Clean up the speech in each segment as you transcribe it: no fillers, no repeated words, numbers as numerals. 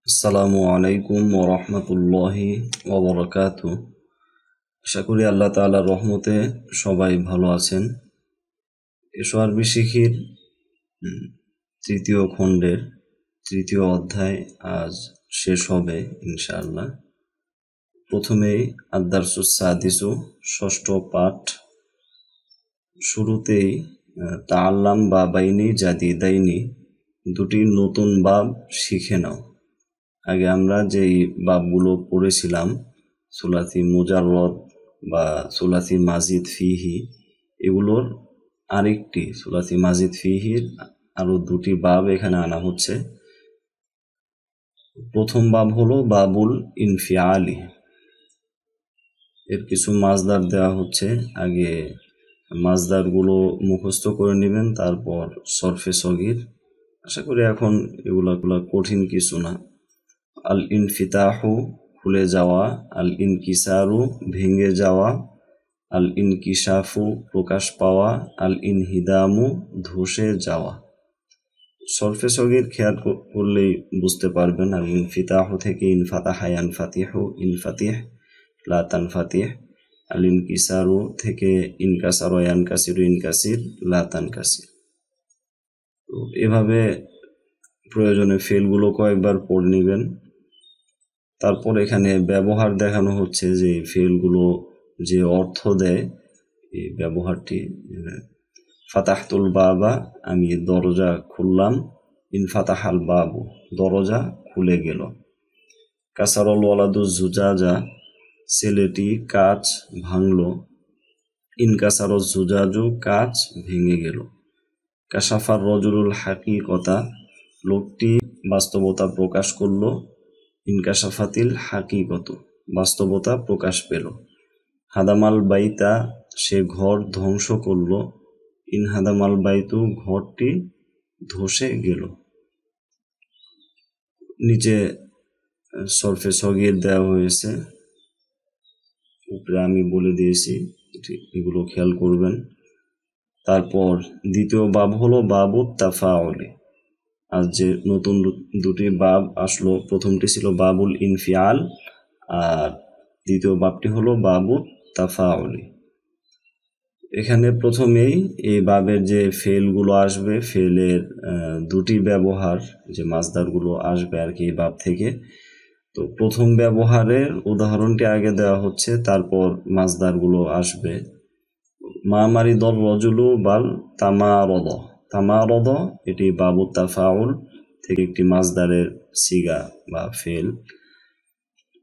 আসসালামু আলাইকুম ওয়া রাহমাতুল্লাহি ওয়া বারাকাতুহু। আশা করি আল্লাহ তাআলার রহমতে সবাই ভালো আছেন। এসো আরবি শিখির তৃতীয় খণ্ডের তৃতীয় অধ্যায় আজ শেষ হবে ইনশাআল্লাহ। প্রথমেই আদ-দারসুস সাদিসু, ষষ্ঠ পাঠ। শুরুতেই তাআল্লাম বাবাইনি জাদিদাইনি, দুটি নতুন বাব শিখে নাও। আগে আমরা যেই বাবগুলো পড়েছিলাম, সুলাসি মুজাররদ বা সুলাসি মাজিদ ফিহি, এগুলোর আরেকটি সুলাসি মাজিদ ফিহির আরো দুটি বাব এখানে আনা হচ্ছে। প্রথম বাব হলো বাবুল ইনফিআলি। এর কিছু মাজদার দেওয়া হচ্ছে। আগে মাজদারগুলো মুখস্থ করে নেবেন, তারপর সরফে সগীর। আশা করি এখন এগুলা কঠিন কিছু না। আল ইনফিতাহু, খুলে যাওয়া। আল ইনকিসারু, ভেঙে যাওয়া। আল ইনকিশাফু, প্রকাশ পাওয়া। আল ইনহিদামু, ধসে যাওয়া। সরফে সগীর খেয়াল করলেই বুঝতে পারবেন। আর ইনফিতাহু থেকে ইনফাতাহা ইয়ানফাতিহু, ইনফাতিহ লা তানফাতিহ। আল ইনকিসারু থেকে ইনকাসার ইয়ানকাসিরু, ইনকাসির লা তানকাসির। তো এভাবে প্রয়োজনে ফেলগুলো কয়েকবার পড়ে নেবেন। তারপর এখানে ব্যবহার দেখানো হচ্ছে যে ফেলগুলো যে অর্থ দেয়, এই ব্যবহারটি। ফাতাহতুল বাবা, আমি দরজা খুললাম। ইনফাতাহাল বাবু, দরজা খুলে গেল। কাসারল ওয়ালাদু জুজাজা, ছেলেটি কাঁচ ভাঙল। ইনকাসার জুজাজু, কাঁচ ভেঙে গেল। কাশাফার রজুলুল হাকিকতা, লোকটি বাস্তবতা প্রকাশ করল। ইনকাশাফাতিল হাকিকত, বাস্তবতা প্রকাশ পেল। হাদামাল বাইতা, সে ঘর ধ্বংস করল। ইনহাদামাল বাইতু, ঘরটি ধসে গেল। নিচে সরফে সগীর দেওয়া হয়েছে, উপরে আমি বলে দিয়েছি, এগুলো খেয়াল করবেন। তারপর দ্বিতীয় বাব হলো বাবু তাফাউলি। আজ যে নতুন দুটি বাব আসলো, প্রথমটি ছিল বাবুল ইনফিআল, আর দ্বিতীয় বাবটি হলো বাবু তাফাউলি। এখানে প্রথমেই এই বাবের যে ফেলগুলো আসবে, ফেলের দুটি ব্যবহার, যে মাজদারগুলো আসবে আর কি এই বাব থেকে। তো প্রথম ব্যবহারের উদাহরণটি আগে দেওয়া হচ্ছে, তারপর মাজদারগুলো আসবে। মামারি দল রজুলু বাল তামারদ, তামারদ এটি বাবু তাফাউল থেকে একটি মাজদারের সিগা বা ফেল।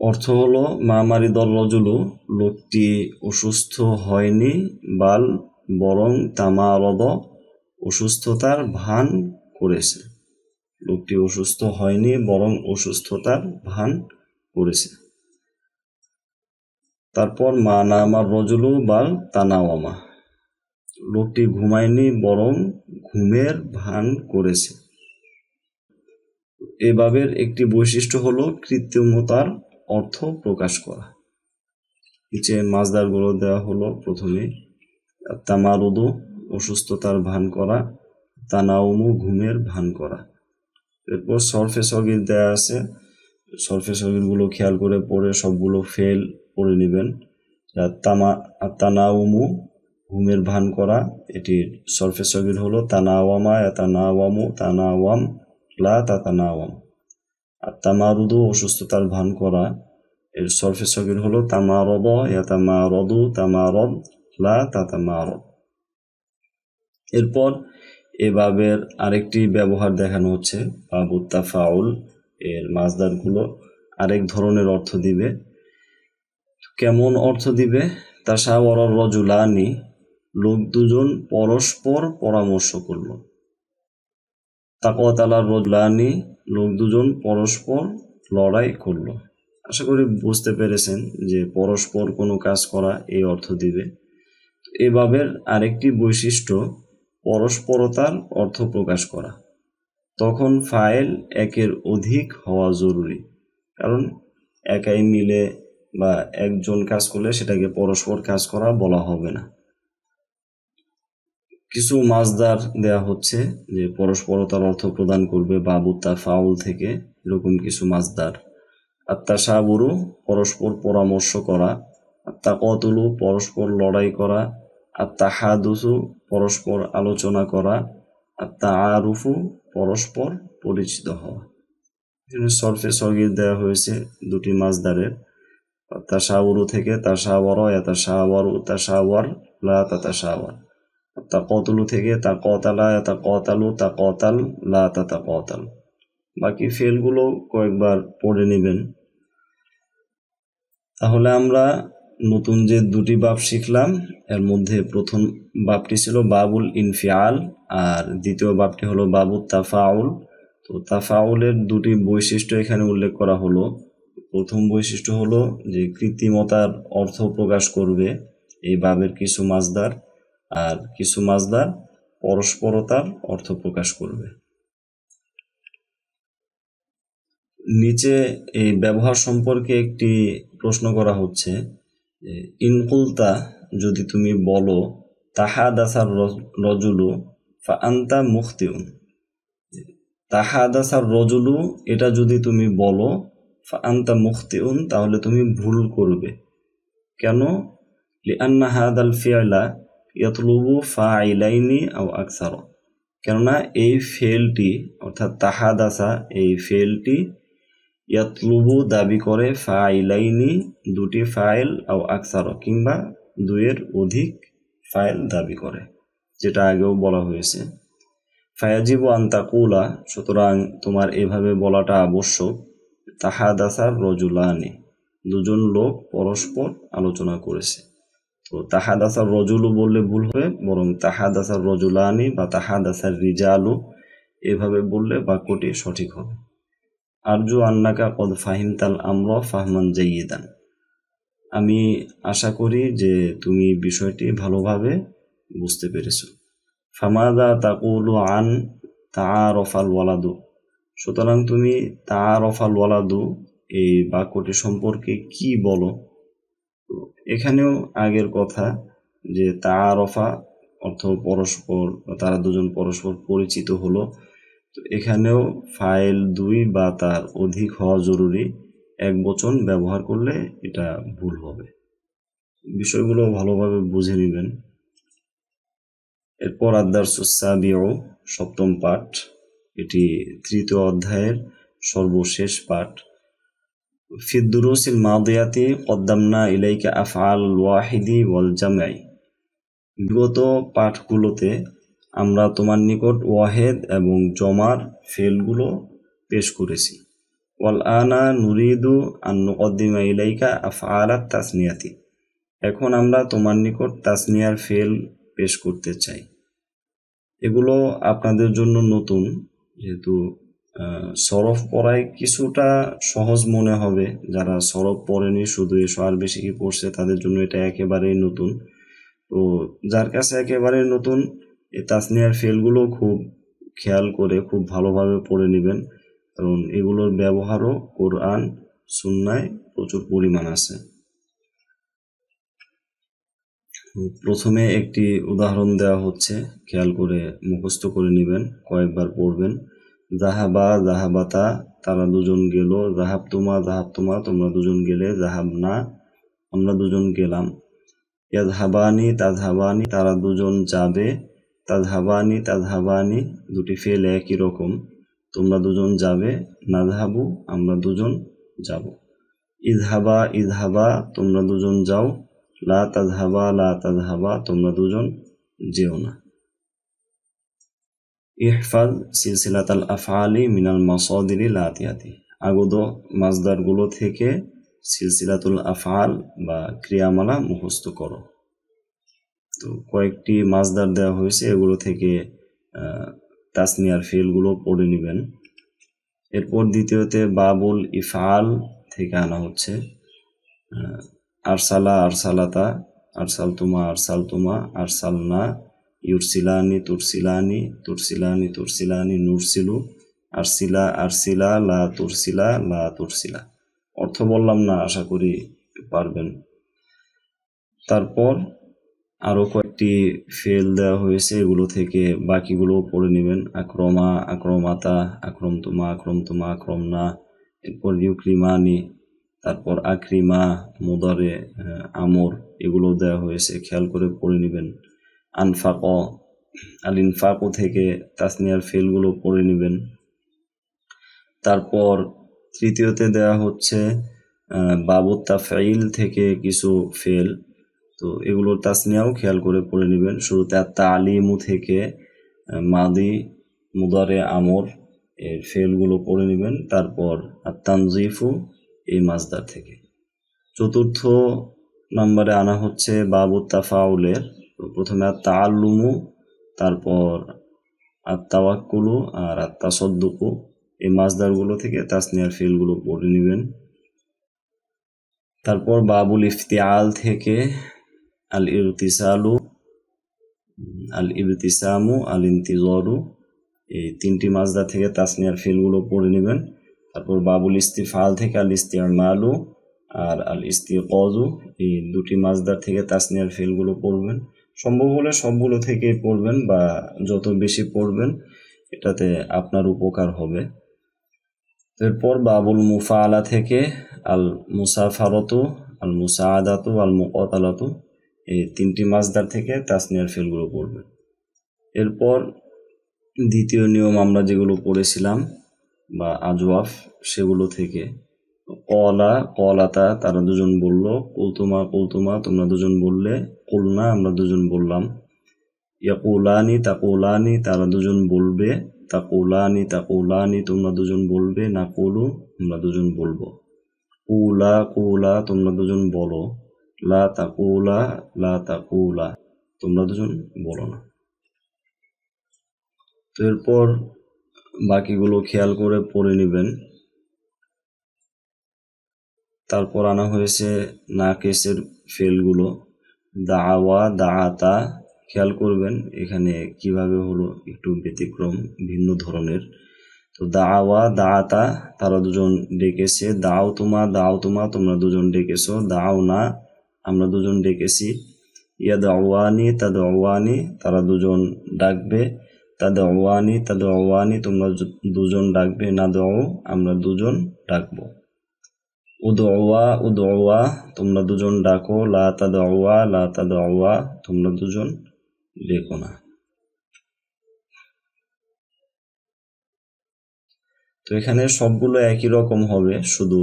অর্থ হলো মামারি দল রজুলু, লোকটি অসুস্থ হয়নি। বাল, বরং তামারদ, অসুস্থতার ভান করেছে। লোকটি অসুস্থ হয়নি, বরং অসুস্থতার ভান করেছে। তারপর মা নামার রজুলু বাল তানাওয়ামা, লোকটি ঘুমায়নি, বরং ঘুমের ভান করেছে। এভাবে একটি বৈশিষ্ট্য হলো কৃত্রিমতার অর্থ প্রকাশ করা। নিচে মাজদারগুলো দেওয়া হলো। প্রথমে তামারুদু, অসুস্থতার ভান করা। তানাউমু, ঘুমের ভান করা। এরপর সরফে সগীর দেয়া আছে, সরফে সগীরগুলো খেয়াল করে পড়ে সবগুলো ফেল পড়ে নেবেন। তানাউমু, ঘুমের ভান করা, এটির সরফে সগীর হলো তানাওয়ামা, তানাওয়ামু, তানাওয়াম লা তানাওয়াম। আর তামারুদু, অসুস্থতার ভান করা, এর সরফে সগীর হলো তামারদ, তামারদু, তামারদ লা তামারদ। এরপর এবাবের আরেকটি ব্যবহার দেখানো হচ্ছে, বাবু তাফাউল। এর মাজদারগুলো আরেক ধরনের অর্থ দিবে। কেমন অর্থ দিবে? তাশাওয়ারার রজুলানি, লোক দুজন পরস্পর পরামর্শ করল। তাকওয়াতালার রজুলানি, লোক দুজন পরস্পর লড়াই করলো। আশা করি বুঝতে পেরেছেন যে পরস্পর কোনো কাজ করা, এই অর্থ দিবে। এভাবে আরেকটি বৈশিষ্ট্য পরস্পরতার অর্থ প্রকাশ করা। তখন ফাইল একের অধিক হওয়া জরুরি, কারণ একাই মিলে বা একজন কাজ করলে সেটাকে পরস্পর কাজ করা বলা হবে না। কিছু মাজদার দেয়া হচ্ছে যে পরস্পরতার অর্থ প্রদান করবে বাবু তাফাউল থেকে। এরকম কিছু মাসদার। আত্তাশাবুরু পরস্পর পরামর্শ করা, আত্তাকাতুলু পরস্পর লড়াই করা, আত্তাহাদুসু পরস্পর আলোচনা করা, আত্তাআরুফু পরস্পর পরিচিত হওয়া। এখানে সরফে সগীর দেওয়া হয়েছে দুটি মাসদারের। তাশাউরু থেকে তাশাওয়ারা ইয়াতাশাওয়ারু তাশাওয়ার লা তাতাশাওয়ার। তাকাতুলু থেকে তাকাতালা ইয়াতাকাতালু তাকাতাল লা তাতাকাতাল। বাকি ফেলগুলো কয়েকবার পড়ে নেবেন। তাহলে আমরা নতুন যে দুটি বাব শিখলাম, এর মধ্যে প্রথম বাবটি ছিল বাবুল ইনফিআল, আর দ্বিতীয় বাবটি হলো বাবুত তাফাউল। তো তাফাউলের দুটি বৈশিষ্ট্য এখানে উল্লেখ করা হলো। প্রথম বৈশিষ্ট্য হলো যে কৃত্রিমতার অর্থ প্রকাশ করবে এই বাবের কিছু মাসদার, আর কিছু মাসদার পরস্পরতার অর্থ প্রকাশ করবে। নিচে এই ব্যবহার সম্পর্কে একটি প্রশ্ন করা হচ্ছে, ইনকুলতা যদি তুমি বলো তাহাদাসার রজুলু ফা আনতা মুখতিউন। তাহাদাসার রজুলু এটা যদি তুমি বলো ফা আনতা মুখতিউন তাহলে তুমি ভুল করবে। কেন? লিআন্না হাদাল ফিআলা ইয়াতলুবু ফাইলাইনি আও আকসার। কেননা এই ফেলটি অর্থাৎ তাহাদাসা এই ফেলটি ইয়াতলুবু দাবি করে ফাইলাইনি দুটি ফাইল আও আকসার কিংবা দুইয়ের অধিক ফাইল দাবি করে, যেটা আগেও বলা হয়েছে। ফায়াজিবু আন তাকুলা, সুতরাং তোমার এভাবে বলাটা আবশ্যক, তাহাদাসার রজুলানি দুজন লোক পরস্পর আলোচনা করেছে। তো তাহাদাসার রজুলু বললে ভুল হবে, বরং তাহাদাসার রজুলানি বা তাহাদাসার রিজালু এভাবে বললে বাক্যটি সঠিক হবে। আরজু আন্নাকা কদ ফাহিমতাল আমরা ফাহমান জাইয়িদান। আমি আশা করি যে তুমি বিষয়টি ভালোভাবে বুঝতে পেরেছো। ফামাদা তাকুলু আন তাআরাফাল ওয়ালাদু, সুতরাং তুমি তাআরাফাল ওয়ালাদু এই বাক্যটি সম্পর্কে কি বলো? তো এখানেও আগের কথা যে তাআরাফা অর্থ পরস্পর, তারা দুজন পরস্পর পরিচিত হলো। তো এখানেও ফাইল দুই বা তার অধিক হওয়া জরুরি, এক বচন ব্যবহার করলে এটা ভুল হবে। বিষয়গুলো ভালোভাবে বুঝে নেবেন। এরপর আদ-দারসুস সাবিউ, সপ্তম পাঠ, এটি তৃতীয় অধ্যায়ের সর্বশেষ পাঠ। ফিদ দুরুসিল মাদিয়াতি কদ্দামনা ইলাইকা আফআল ওয়াহিদি ওয়াল জামঈ। বিগত পাঠগুলোতে আমরা তোমার নিকট ওয়াহেদ এবং জমার ফেলগুলো পেশ করেছি। ওয়াল আনা নুরিদু আন নুকদ্দিমা ইলাইকা আফআলাত তাসনিয়াতি, এখন আমরা তোমার নিকট তাসনিয়ার ফেল পেশ করতে চাই। এগুলো আপনাদের জন্য নতুন, যেহেতু সরফ পড়ায় কিছুটা সহজ মনে হবে। যারা সরফ পড়েনি, শুধু এসো আর বেশি কি পড়ছে, তাদের জন্য এটা একেবারেই নতুন। তো যার কাছে একেবারে নতুন, এই তাসনিয়ার ফেলগুলো খুব খেয়াল করে খুব ভালোভাবে পড়ে নেবেন, কারণ এগুলোর ব্যবহারও কোরআন সুন্নায় প্রচুর পরিমাণ আছে। প্রথমে একটি উদাহরণ দেওয়া হচ্ছে, খেয়াল করে মুখস্থ করে নেবেন, কয়েকবার পড়বেন। জাহাবা জাহাবাতা, তারা দুজন গেল। জাহাবতুমা জাহাবতুমা, তোমরা দুজন গেলে। জাহাবনা, আমরা দুজন গেলাম। ইয়াজহাবানি তাজহাবানি, তারা দুজন যাবে। তাজহাবানি তাজহাবানি, দুটি ফেল একই রকম, তোমরা দুজন যাবে। নাজহাবু, আমরা দুজন যাব। ইজহাবা ইজহাবা, তোমরা দুজন যাও। লা তাজহাবা লা তাজহাবা, তোমরা দুজন যেও না। ইহফাজ সিলসিলাতাল আফআলি মিনাল মাসাদিরিল আতিয়াতি, আগত মাসদারগুলো থেকে সিলসিলাতুল আফআল বা ক্রিয়ামালা মুখস্থ করো। তো কয়েকটি মাসদার দেওয়া হয়েছে, এগুলো থেকে তাসনিয়ার ফেলগুলো পড়ে নেবেন। এরপর দ্বিতীয়তে বাবুল ইফআল থেকে আনা হচ্ছে। আরসালা আরসালাতা, আরসালতুমা আরসালতুমা, আরসালনা, ইউরসিলানি তুরসিলানি, তুরসিলানি তুরসিলানি, নুরসিলু, আরসিলা আরসিলা, লা তুরসিলা লা তুরসিলা। অর্থ বললাম না, আশা করি পারবেন। তারপর আরও কয়েকটি ফেল দেওয়া হয়েছে, এগুলো থেকে বাকিগুলো পড়ে নেবেন। আক্রমা, আক্রমাতা, আক্রমতুমা, আক্রমতুমা, আক্রমনা, এরপর ইউক্রিমানি, তারপর আক্রিমা, মুদারে, আমর, এগুলো দেওয়া হয়েছে, খেয়াল করে পড়ে নেবেন। আনফাক, আল ইনফাকো থেকে তাসনিয়ার ফেলগুলো পড়ে নেবেন। তারপর তৃতীয়তে দেওয়া হচ্ছে বাবু তাফঈল থেকে কিছু ফেল, তো এগুলোর তাসনিয়াও খেয়াল করে পড়ে নেবেন। শুরুতে তালিমু থেকে মাদি, মুদারে, আমর এর ফেলগুলো পড়ে নেবেন। তারপর তানজিফু এই মাজদার থেকে। চতুর্থ নম্বরে আনা হচ্ছে বাবু তাফাউলের, প্রথমে তাআল্লুমু, তারপর তাওয়াক্কুলু আর তাসাদ্দুকু, এই মাজদারগুলো থেকে তাসনিয়ার ফেলগুলো পড়ে নেবেন। তারপর বাবুল ইফতিআল থেকে আল ইরতিসালু, আল ইবতিসামু, আল ইন্তিজারু, এই তিনটি মাজদার থেকে তাসনিয়ার ফেলগুলো পড়ে নেবেন। তারপর বাবুল ইস্তিফআল থেকে আল ইস্তিমালু আর আল ইস্তিকাজু, এই দুটি মাজদার থেকে তাসনিয়ার ফেলগুলো পড়বেন। সম্ভব হলে সবগুলো থেকে পড়বেন, বা যত বেশি পড়বেন এটাতে আপনার উপকার হবে। এরপর বাবুল মুফাআলা থেকে আল মুসাফারতু, আল মুসাআদাতু, আল মুকাতালাতু, এই তিনটি মাজদার থেকে তাসনিয়ার ফেলগুলো পড়বেন। এরপর দ্বিতীয় নিয়ম আমরা যেগুলো পড়েছিলাম বা আজওয়াফ, সেগুলো থেকে কলা, কলাতা, তারা দুজন বলল। কুলতুমা, কুলতুমা, তোমরা দুজন বললে। কুলনা, আমরা দুজন বললাম। ইয়াকুলানি, তাকুলানি, তারা দুজন বলবে। তাকুলানি, তাকুলানি, তোমরা দুজন বলবে। নাকুলু, আমরা দুজন বলবো। কুলা, কুলা, তোমরা দুজন বলো। লা তাকুলা, লা তাকুলা, তোমরা দুজন বলো না। তো এরপর বাকিগুলো খেয়াল করে পড়ে নেবেন। তারপর আনা হয়েছে নাকেসের ফেলগুলো, দাওয়া, দাআতা, খেয়াল করবেন এখানে কিভাবে হলো, একটু ব্যতিক্রম, ভিন্ন ধরনের। তো দাওয়া, দাআতা, তারা দুজন ডেকেছে। দাও তুমা, দাও তুমা, তোমরা দুজন ডেকেছো। দাও না, আমরা দুজন ডেকেছি। ইয়াদাওয়ানি, তাদাওয়ানি, তারা দুজন ডাকবে। তাদাওয়ানি, তাদাওয়ানি, তোমরা দুজন ডাকবে। নাদাও, আমরা দুজন ডাকবো। উদওয়া, উদওয়া, তোমরা দুজন ডাকো। লা তাদাওয়া, লা তাদাওয়া, তোমরা দুজন ডেকো না। তো এখানে সবগুলো একই রকম হবে, শুধু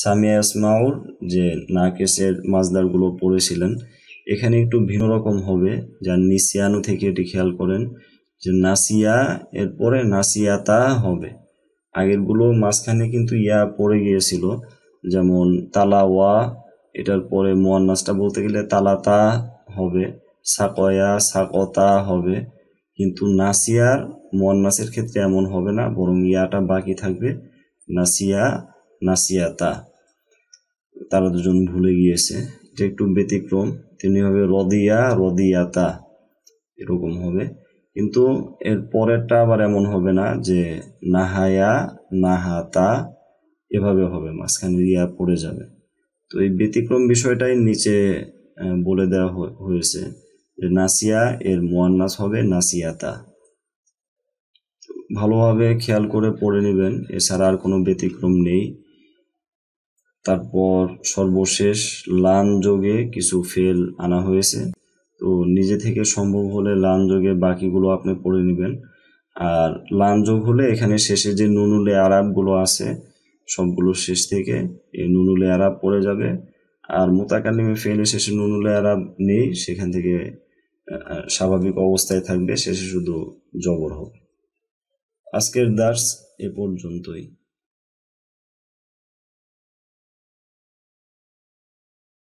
সামিয়া ইসমাউর যে নাকেসের মাজদারগুলো পড়েছিলেন এখানে একটু ভিন্ন রকম হবে। যা নিসিয়ানু থেকে এটি খেয়াল করেন যে নাসিয়া এরপরে নাসিয়াতা হবে। আগেরগুলো মাঝখানে কিন্তু ইয়া পড়ে গিয়েছিল, যেমন তালাওয়া, এটার পরে মুয়ান্নাসটা বলতে গেলে তালাতা হবে। সাকয়া, সাকতা হবে। কিন্তু নাসিয়ার মুয়ান্নাসের ক্ষেত্রে এমন হবে না, বরং ইয়াটা বাকি থাকবে। নাসিয়া, নাসিয়াতা, তারা দুজন ভুলে গিয়েছে, এটা একটু ব্যতিক্রম। তিনি হবে রদিয়া, রদিয়াতা, এরকম হবে। কিন্তু এর পরেরটা আবার এমন হবে না যে নাহায়া, নাহাতা, এভাবে হবে, মাঝখানে ইয়া পড়ে যাবে। তো এই ব্যতিক্রম বিষয়টাই নিচে বলে দেওয়া হয়েছে যে নাসিয়া এর মুয়ান্নাস হবে নাসিয়াতা। ভালোভাবে খেয়াল করে পড়ে নেবেন, এছাড়া আর কোনো ব্যতিক্রম নেই। তারপর সর্বশেষ লান যোগে কিছু ফেল আনা হয়েছে, তো নিজে থেকে সম্ভব হলে লান যোগে বাকিগুলো আপনি পড়ে নেবেন। আর লান যোগ হলে এখানে শেষে যে নুনুলে আরাবগুলো আছে সবগুলো শেষ থেকে এই নুনুলে আরাব পড়ে যাবে। আর মুতাকাল্লিমে ফেলে শেষে নুনুলে আরাব নেই, সেখান থেকে স্বাভাবিক অবস্থায় থাকবে, শেষে শুধু জবর হবে। আজকের দার্স এ পর্যন্তই।